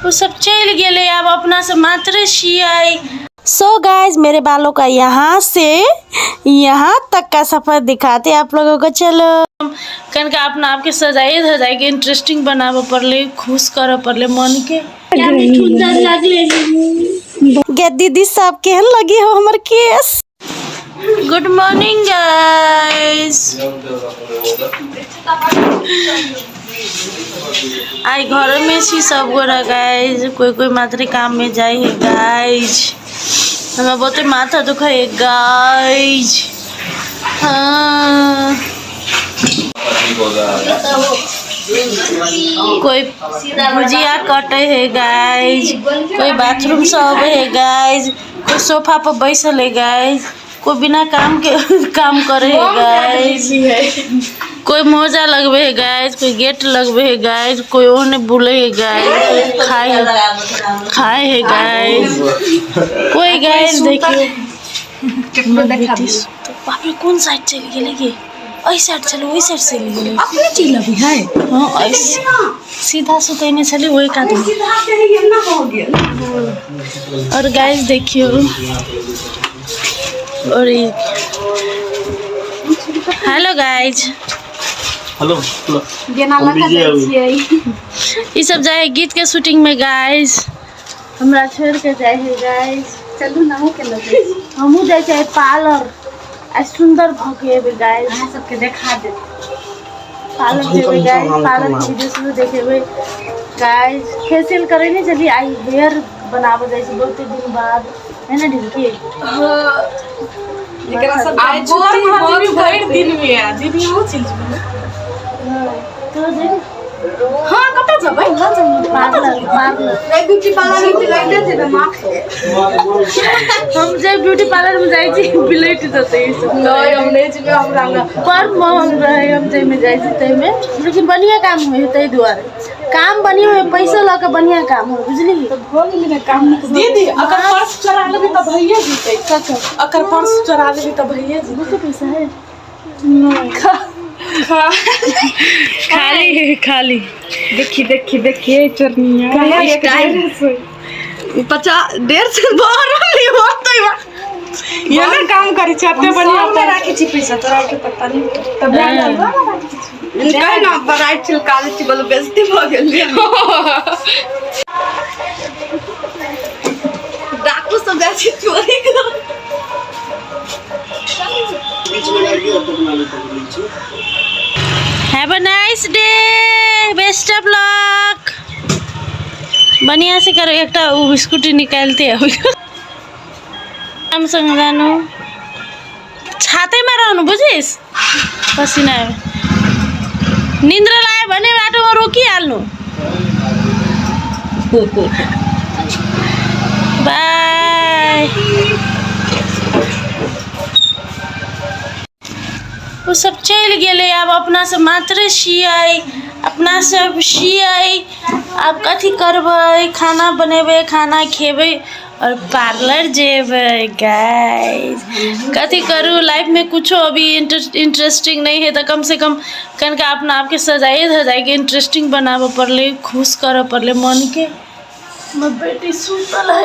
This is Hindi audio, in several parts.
वो सब चल गए, अब अपना से मात्र छिए। सो गाइज मेरे बालों का यहाँ से यहाँ तक का सफर दिखाते आप लोगों को। चलो कन का अपना आपके सजाए धजाए के इंटरेस्टिंग बनाबो पड़ले, खुश कर पड़ले मन के। गे दीदी सब केहन लगी हो हमर केस। Good morning guys. आई घर में सी सब गोरा गाइज, कोई कोई मात्र काम में जाए है गाइज। हमें बहुत माथा दुखा है गाइज। हाँ कोई भुजिया कटे है गाइज, कोई बाथरूम सब है गाइज, कोई सोफा पर बैसल है गाइज, कोई बिना काम के काम करे है गाइज, कोई मोजा लगवे है गाइज, कोई गेट लगवे है गाइज, कोई ओने बुले है गाइज, कोई खाए है गाइज, कोई गाइज देखिए बाप रे कौन साइड चली गई, ऐ साइड चलो वही साइड चली गई अपने चीज लगी है। हाँ ऐसे सीधा सुतने चले वही का दो। और गाइस देखियो और हेलो गाइज, हेलो ये सब जाए गीत के शूटिंग में गाइज, हमरा छोड़ के जाए है गाइज। चलू ना हो के लगे हमहू जाए चाहे पार्लर सुंदर भगे गाइज, अहाँ सबके देखा दे पार्लर जेबे गाइज, पार्लर के वीडियो शुरू देखेबे गाइज। फेशियल करे नहीं चली आई हेयर बनाबो जाए बहुत दिन बाद है ना ढिलकी। हां एकरा सब आज बहुत भर दिन में आ दीदी वो चीज तो दे। हां कत जबै पार्लर एक ब्यूटी पार्लर में लगते थे ना मां हम जे ब्यूटी पार्लर में जाई छी बिलेट जते नहीं हम नहीं छी हमरा पर हम रहे हम जे में जाई छी तै में, लेकिन बढ़िया काम होय तै दुआरे काम बढ़िया होय, पैसा ल के बढ़िया काम हो बुझली। तो हो गेली ना काम दीदी अगर पर्स चुरा लेबी त भइए जीते ककर अगर पर्स चुरा लेबी त भइए जी तो पैसा है नहीं खाली खाली देखिए चरनिया स्टाइल 50-150 बोरली होतै ये ना काम करी छते बढ़िया पे राखी छी पैसा तोरा के पता नहीं तब कहीं ना बराइट चल काले छी बोलो बेइज्जती भ गेल डाकू सब जा छी चोरी कर बीच में लगी अपना ले पकड़ी छी। Have a nice day, best of luck. बढ़िया से करो एक स्कूटी निकालते हैं हम संग जानो छाते में रहनु बुझिस पसीना निंद्रा लाए भने बाटो में रोकी हाल्नु। बाय। वो सब चल गए, अब अपना से मात्र छिए, अपना सब छिए। अब कथी करबे, खाना बनेबे, खाना खेबे और पार्लर जेबे गाइस। कथी करूँ लाइफ में कुछो अभी इंटरेस्टिंग नहीं है तो कम से कम कन का अपना आपके सजाए धजाए के इंटरेस्टिंग बनाबो पड़ले, खुश कर पड़ले मन के। मैं बेटी सुतल है।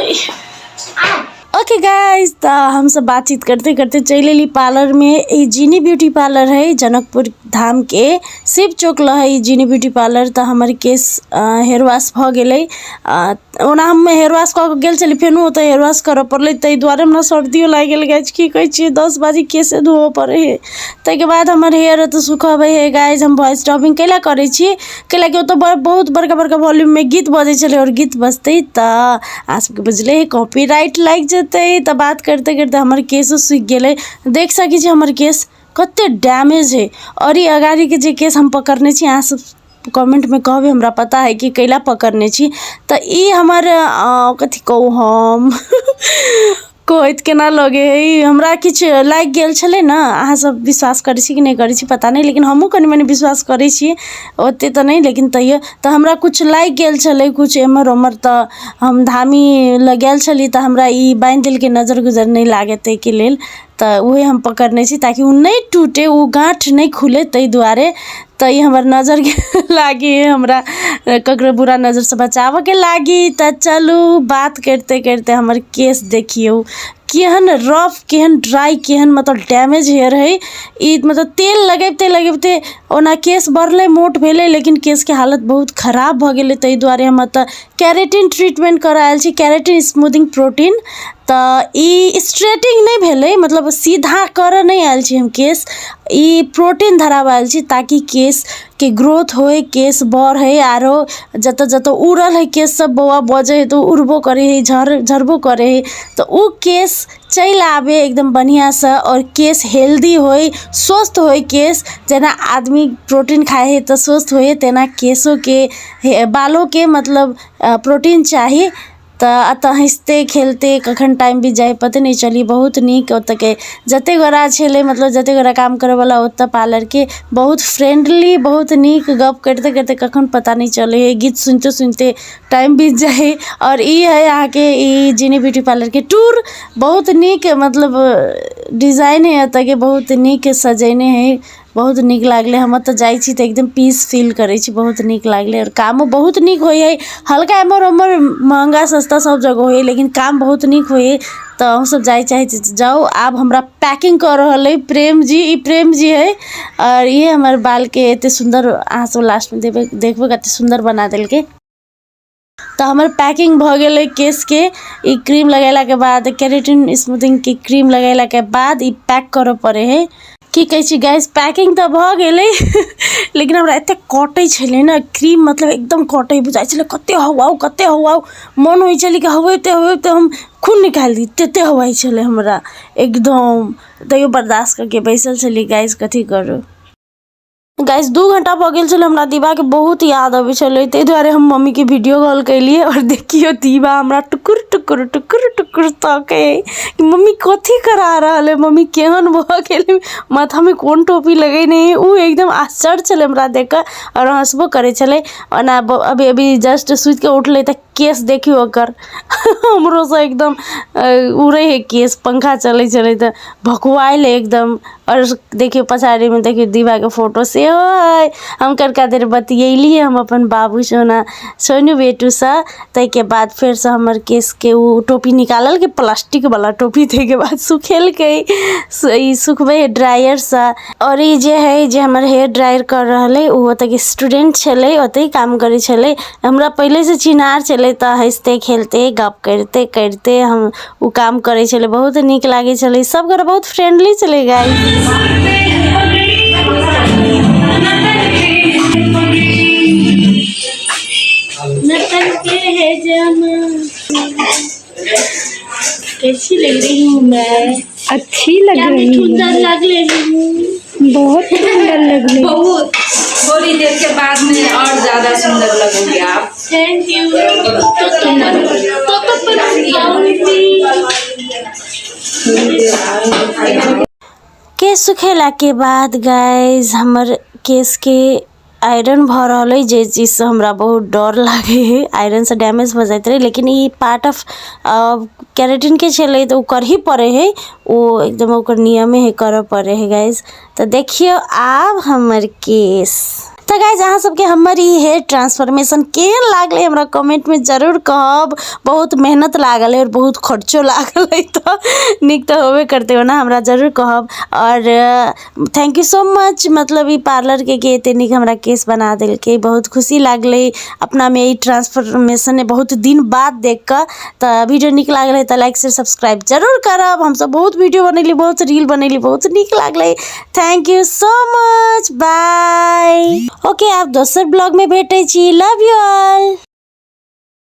ओके गाइस तो हम सब बातचीत करते करते चले ली पार्लर में। ये जीनी ब्यूटी पार्लर है जनकपुर धाम के शिव चौक ल है जीनी ब्यूटी पार्लर। तो हमारे केस हेयर वॉश भ गेलै, ओना हम हेयर वॉश कऽ गेल छली, फेनो तो हेयर वॉश करऽ पड़लै, ताहि दुआरे हमरा सर्दियो लागि गेल गाइज। की कहै छी 10 बजे केसे धोअ पड़े है। ताहिके बाद हमर हेयर तो सुखबै है गाइज। हम वॉइस डबिंग कैला करै छी कैलाकि ओतऽ बहुत बड़का बड़का वॉल्यूम में गीत बजै छलै और गीत बजतै तऽ अहाँ सबके बुझले है कॉपीराइट लागि जेतै। तऽ बात करते करते हमर केसो सूखि गेलै। देख सकै छी हमर केस कते डैमेज है। और ये अगाड़ी के जे केस हम पकड़ने छी अहाँ सब कमेंट में कहबे, हमरा पता है कि कैला पकड़ने छी। तो ई हमर कथी कहू हम कहत केना लगे है, हमरा किछु लागि गेल छलै ना। अहाँ सब विश्वास करै छी कि नहीं करै छी पता नहीं, लेकिन हमहूँ कनि मनि विश्वास करै छी, ओते तो नहीं लेकिन तैयो। तो हमरा कुछ लागि गेल छलै, कुछ एमर ओमर। तो हम धामी लग गेल छली तो हमरा ई बांधि देलकै नजर गुजर नहीं लागे ताहिके लेल। तो वही हम पकड़ने छी ताकि वो नहीं टूटे, वो गाँठ नहीं खुले, तई दुआरे। तो ये हमार नज़र के लागी है, हमरा ककरो बुरा नज़र से बचाव के लागी। तो चलू बात करते करते हमार केस देखियो केहन रफ, केहन ड्राई, केहन मतलब डैमेज हेयर है। मतलब तेल लगेबते लगेबते ओना केस बढ़ले, मोट भेले, लेकिन केस के हालत बहुत खराब भ गेले। तई दुआरे हम केराटिन ट्रीटमेंट करायल छी, केराटिन स्मूथिंग प्रोटीन। तो ई स्ट्रेटिंग नहीं भेले, मतलब सीधा कर नहीं आयल छी हम केस, ई प्रोटीन धरावायल छी ताकि केस के ग्रोथ होए, केस बढ़े, आरो जत जत उड़ल है केस सब बौआ बजे है तो उड़बो करे है, झरबो करे है, तो उ केस चल आवे एकदम बढ़िया से और केस हेल्दी होए, स्वस्थ होए केस। जना आदमी प्रोटीन खाए है तो स्वस्थ होए, तेना केसों के बालों के मतलब प्रोटीन चाहिए। तो अतः हंसते खेलते कखन टाइम भी जाए पता नहीं चली। बहुत नीक ओत के जते गोरा छे, मतलब जते गोरा काम करे वाला ओत पार्लर के बहुत फ्रेंडली, बहुत नीक, गप करते करते कखन पता नहीं चले है, गीत सुनते सुनते टाइम बीत जाए। और ई है यहाँ के ई जिनी ब्यूटी पार्लर के टूर बहुत नीक, मतलब डिज़ाइन है ओत के, बहुत नीक सजेने है, बहुत नीक लागले। हम तो जाई छी तो एकदम पीस फील करे छी, बहुत नीक लागले। और कामो बहुत नीक होई है, हल्का एमर उमर महंगा सस्ता सब जगह होई, लेकिन काम बहुत नीक होई है। तो हम सब जाए चाहे जाओ। अब हमरा पैकिंग कर रहा है प्रेम जी, ई प्रेम जी है। और ये हमारे बाल के इतने सुंदर, अहाँ सब लास्ट में देखबे कते सुंदर बना दिल के। तो हमार पैकिंग भ गए केस के। ई क्रीम लगेला के बाद, केराटिन स्मूथिंग की क्रीम लगेला के बाद ई पैक करे पड़े है। की कहे छी गाइस, पैकिंग तो भ गेले लेकिन हमरा एते कटे छले ना क्रीम, मतलब एकदम कटे बुझाई छले, कते हवाओ मन होई छले कि हवेते हम खून निकाल दी, तेते हवाई छले हमरा एकदम। तैयो बर्दाश्त करके बैसल छली गाइस, कथी करू गाइस। 2 घंटा भ गेल छल, हमरा दीवा के बहुत याद आवे छले, ते दुआरे हम मम्मी के वीडियो कॉल कैलिए। और देखियो दीवा हमरा टुकुर टुकुर टुकुर टुकुर ताके कि मम्मी कथी करा रहल है, मम्मी केहन भ गेल, माथा में कौन टोपी लगेने है, उ एकदम आश्चर्य छले हमरा देख और हंसबो करे छले। और ना अभी जस्ट सुत के उठले त केस देखियो ओकर हमरो से एकदम उड़े है केस, पंखा चले चले त भकुआइल एकदम। और देखियो पछाड़ी में देखियो दीवा के फोटो से है। हम कड़का देर बतियैली हम अपन बाबू सोनू बेटू से। तै के बाद फिर से हमर केस के उ टोपी निकालल के, प्लास्टिक वाला टोपी, थे के बाद सुखेल के ई सुखबे ड्रायर से। और ई जे है जे हमर हेयर ड्रायर कर रहले, उ ओत के स्टूडेंट छले, ओते काम करे छले, हमरा पहले से चिन्हार छले। त हंसते खेलते गप करते करते हम उ काम करे छले, बहुत नीक लागे छले, सब घर बहुत फ्रेंडली छले गाइस। कैसी लग रही हूँ मैं? अच्छी लग रही है, सुंदर लग रही हूँ, बहुत सुंदर लग रही है। बहुत, थोड़ी देर के बाद में और ज्यादा सुंदर लगोगे आप। Thank you. केस सुखेला के बाद गाइज हमर केस के आयरन भ रहल है, जे चीज से हमरा बहुत डर लागे है, आयरन से डैमेज हो जाते रहे। लेकिन ये पार्ट ऑफ केराटिन के छले तो कर ही पड़े है, वो एकदम ओकर नियमे है, कर पड़े है गाइज। तो देखियो अब हमर केस। तो गाइज अहाँ सबके हमर ई हेयर ट्रांसफॉर्मेशन केहन लागले हमरा कमेंट में जरूर कहब। बहुत मेहनत लागल है और बहुत खर्चो लागल है, तो निक तो होबे करते हो ना, हमरा जरूर कहब। और थैंक यू सो मच, मतलब ई पार्लर के एते निक हमरा केस बना दिल के, बहुत खुशी लागले अपना में ई ट्रांसफॉर्मेशन बहुत दिन बाद देख कर। तो वीडियो निक लागल है तो लाइक शेयर सब्सक्राइब जरूर करब। हम सब बहुत वीडियो बनैली, बहुत रील बनैली, बहुत निक लागले। Thank you so much, bye. Okay, आप दोसर ब्लॉग में भेटै छी। Love you all.